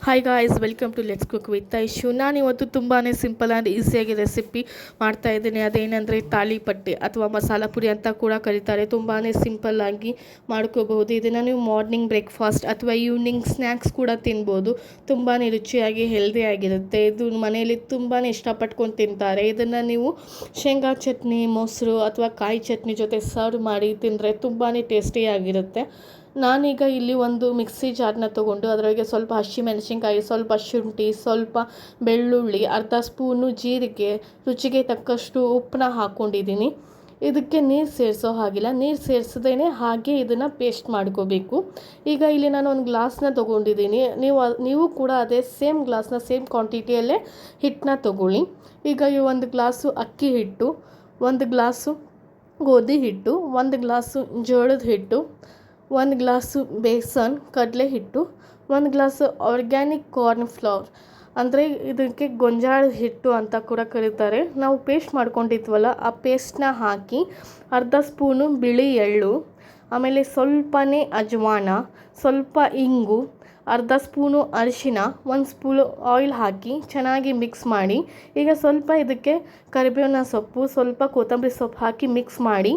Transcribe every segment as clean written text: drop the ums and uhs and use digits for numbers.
Hi guys, welcome to let's cook with Aishu. ನಾನಿವತ್ತು ತುಂಬಾ simple and ಈಸಿಯಾಗಿ ರೆಸಿಪಿ ಮಾಡ್ತಾಯಿದ್ದೀನಿ. ಅದೇನೆಂದರೆ ತಾಲಿಪಟ್ಟೆ ಅಥವಾ ಮಸಾಲ ಪುರಿ ಅಂತ ಕೂಡ ಕರೀತಾರೆ. ತುಂಬಾ ಸಿಂಪಲ್ಲಾಗಿ ಮಾಡ್ಕೋಬಹುದು. ಇದನ್ನು ನೀವು ಮಾರ್ನಿಂಗ್ ಬ್ರೇಕ್ಫಾಸ್ಟ್ ಅಥವಾ ಈವ್ನಿಂಗ್ ಸ್ನ್ಯಾಕ್ಸ್ ಕೂಡ ತಿನ್ಬೋದು. ತುಂಬಾ ರುಚಿಯಾಗಿ ಹೆಲ್ದಿಯಾಗಿರುತ್ತೆ. ಇದು ಮನೆಯಲ್ಲಿ ತುಂಬಾ ಇಷ್ಟಪಟ್ಕೊಂಡು ತಿಂತಾರೆ. ಇದನ್ನು ನೀವು ಶೇಂಗಾ ಚಟ್ನಿ, ಮೊಸರು ಅಥವಾ ಕಾಯಿ ಚಟ್ನಿ ಜೊತೆ ಸರ್ವ್ ಮಾಡಿ ತಿಂದರೆ ತುಂಬಾ ಟೇಸ್ಟಿಯಾಗಿರುತ್ತೆ. ನಾನೀಗ ಇಲ್ಲಿ ಒಂದು ಮಿಕ್ಸಿ ಜಾರ್ನ ತೊಗೊಂಡು ಅದರೊಳಗೆ ಸ್ವಲ್ಪ ಹಸಿಮೆಣಸಿನ್ಕಾಯಿ, ಸ್ವಲ್ಪ ಶುಂಠಿ, ಸ್ವಲ್ಪ ಬೆಳ್ಳುಳ್ಳಿ, ಅರ್ಧ ಸ್ಪೂನು ಜೀರಿಗೆ, ರುಚಿಗೆ ತಕ್ಕಷ್ಟು ಉಪ್ಪನ್ನ ಹಾಕ್ಕೊಂಡಿದ್ದೀನಿ. ಇದಕ್ಕೆ ನೀರು ಸೇರಿಸೋ ಹಾಗಿಲ್ಲ, ನೀರು ಸೇರಿಸದೇ ಹಾಗೆ ಇದನ್ನು ಪೇಸ್ಟ್ ಮಾಡ್ಕೋಬೇಕು. ಈಗ ಇಲ್ಲಿ ನಾನು ಒಂದು ಗ್ಲಾಸ್ನ ತೊಗೊಂಡಿದ್ದೀನಿ. ನೀವು ಕೂಡ ಅದೇ ಸೇಮ್ ಗ್ಲಾಸ್ನ ಸೇಮ್ ಕ್ವಾಂಟಿಟಿಯಲ್ಲೇ ಹಿಟ್ಟನ್ನ ತೊಗೊಳ್ಳಿ. ಈಗ ಈ ಒಂದು ಗ್ಲಾಸು ಅಕ್ಕಿ ಹಿಟ್ಟು, ಒಂದು ಗ್ಲಾಸು ಗೋಧಿ ಹಿಟ್ಟು, ಒಂದು ಗ್ಲಾಸು ಜೋಳದ ಹಿಟ್ಟು, ಒಂದು ಗ್ಲಾಸು ಬೇಸನ್ ಕಡಲೆ ಹಿಟ್ಟು, ಒಂದು ಗ್ಲಾಸು ಆರ್ಗ್ಯಾನಿಕ್ ಕಾರ್ನ್ ಫ್ಲವರ್ ಅಂದರೆ ಇದಕ್ಕೆ ಗೊಂಜಾಳದ ಹಿಟ್ಟು ಅಂತ ಕೂಡ ಕರೀತಾರೆ. ನಾವು ಪೇಸ್ಟ್ ಮಾಡ್ಕೊಂಡಿದ್ವಲ್ಲ ಆ ಪೇಸ್ಟ್ನ ಹಾಕಿ, ಅರ್ಧ ಸ್ಪೂನು ಬಿಳಿ ಎಳ್ಳು, ಆಮೇಲೆ ಸ್ವಲ್ಪನೇ ಅಜವಾನ, ಸ್ವಲ್ಪ ಇಂಗು, ಅರ್ಧ ಸ್ಪೂನು ಅರಿಶಿನ, ಒಂದು ಸ್ಪೂನು ಆಯಿಲ್ ಹಾಕಿ ಚೆನ್ನಾಗಿ ಮಿಕ್ಸ್ ಮಾಡಿ. ಈಗ ಸ್ವಲ್ಪ ಇದಕ್ಕೆ ಕರಿಬೇವಿನ ಸೊಪ್ಪು, ಸ್ವಲ್ಪ ಕೊತ್ತಂಬರಿ ಸೊಪ್ಪು ಹಾಕಿ ಮಿಕ್ಸ್ ಮಾಡಿ.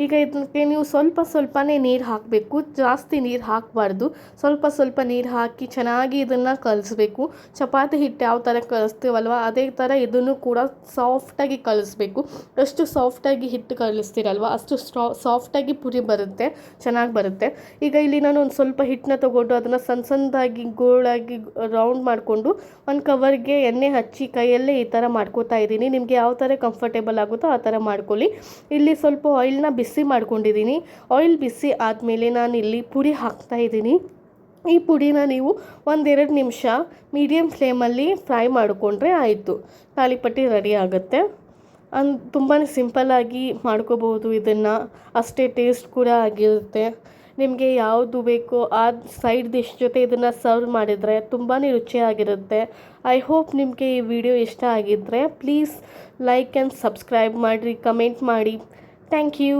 ಈಗ ಇದಕ್ಕೆ ನೀವು ಸ್ವಲ್ಪನೇ ನೀರು ಹಾಕಬೇಕು, ಜಾಸ್ತಿ ನೀರು ಹಾಕಬಾರ್ದು. ಸ್ವಲ್ಪ ನೀರು ಹಾಕಿ ಚೆನ್ನಾಗಿ ಇದನ್ನು ಕಲಿಸ್ಬೇಕು. ಚಪಾತಿ ಹಿಟ್ಟು ಯಾವ ಥರ ಕಲಿಸ್ತೀವಲ್ವ ಅದೇ ಥರ ಇದನ್ನು ಕೂಡ ಸಾಫ್ಟಾಗಿ ಕಲಿಸ್ಬೇಕು. ಎಷ್ಟು ಸಾಫ್ಟಾಗಿ ಹಿಟ್ಟು ಕಲಿಸ್ತೀರಲ್ವ ಅಷ್ಟು ಸಾಫ್ಟಾಗಿ ಪುರಿ ಬರುತ್ತೆ, ಚೆನ್ನಾಗಿ ಬರುತ್ತೆ. ಈಗ ಇಲ್ಲಿ ನಾನು ಒಂದು ಸ್ವಲ್ಪ ಹಿಟ್ಟನ್ನ ತೊಗೊಂಡು ಅದನ್ನು ಸಣ್ಣದಾಗಿ ಗೋಳಾಗಿ ರೌಂಡ್ ಮಾಡಿಕೊಂಡು ಒಂದು ಕವರ್ಗೆ ಎಣ್ಣೆ ಹಚ್ಚಿ ಕೈಯಲ್ಲೇ ಈ ಥರ ಮಾಡ್ಕೋತಾ ಇದ್ದೀನಿ. ನಿಮಗೆ ಯಾವ ಥರ ಕಂಫರ್ಟೇಬಲ್ ಆಗುತ್ತೋ ಆ ಥರ ಮಾಡ್ಕೊಳ್ಳಿ. ಇಲ್ಲಿ ಸ್ವಲ್ಪ ಆಯಿಲ್ನ ಬಿಸಿ ಮಾಡ್ಕೊಂಡಿದ್ದೀನಿ. ಆಯಿಲ್ ಬಿಸಿ ಆದಮೇಲೆ ನಾನು ಇಲ್ಲಿ ಪುಡಿ ಹಾಕ್ತಾ ಇದ್ದೀನಿ. ಈ ಪುಡಿನ ನೀವು 1-2 ನಿಮಿಷ ಮೀಡಿಯಮ್ ಫ್ಲೇಮಲ್ಲಿ ಫ್ರೈ ಮಾಡಿಕೊಂಡ್ರೆ ಆಯಿತು, ತಾಲಿಪಟ್ಟಿ ರೆಡಿ ಆಗುತ್ತೆ. ತುಂಬಾ ಸಿಂಪಲ್ಲಾಗಿ ಮಾಡ್ಕೋಬೋದು ಇದನ್ನು, ಅಷ್ಟೇ ಟೇಸ್ಟ್ ಕೂಡ ಆಗಿರುತ್ತೆ. ನಿಮಗೆ ಯಾವುದು ಬೇಕೋ ಆ ಸೈಡ್ ಡಿಶ್ ಜೊತೆ ಇದನ್ನು ಸರ್ವ್ ಮಾಡಿದರೆ ತುಂಬಾ ರುಚಿಯಾಗಿರುತ್ತೆ. ಐ ಹೋಪ್ ನಿಮಗೆ ಈ ವಿಡಿಯೋ ಇಷ್ಟ ಆಗಿದ್ದರೆ ಪ್ಲೀಸ್ ಲೈಕ್ ಆ್ಯಂಡ್ ಸಬ್ಸ್ಕ್ರೈಬ್ ಮಾಡಿರಿ, ಕಮೆಂಟ್ ಮಾಡಿ. Thank you.